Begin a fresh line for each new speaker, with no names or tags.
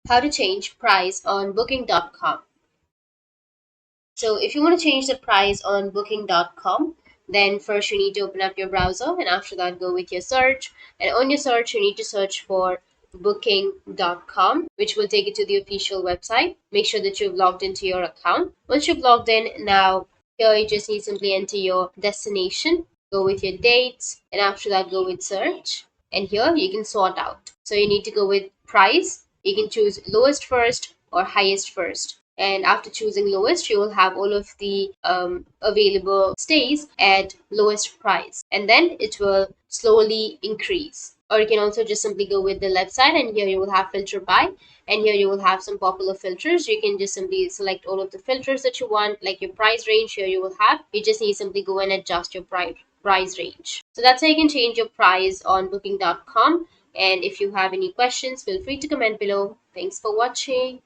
How to change price on booking.com. So if you want to change the price on booking.com, then first you need to open up your browser, and after that go with your search, and on your search you need to search for booking.com, which will take you to the official website. Make sure that you've logged into your account. Once you've logged in, now here you just need simply enter your destination, go with your dates, and after that go with search, and here you can sort out. So you need to go with price. You can choose lowest first or highest first, and after choosing lowest you will have all of the available stays at lowest price, and then it will slowly increase. Or you can also just simply go with the left side, and here you will have filter by, and here you will have some popular filters. You can just simply select all of the filters that you want, like your price range. Here you will have, you just need to simply go and adjust your price range. So that's how you can change your price on booking.com. And if you have any questions, feel free to comment below. Thanks for watching.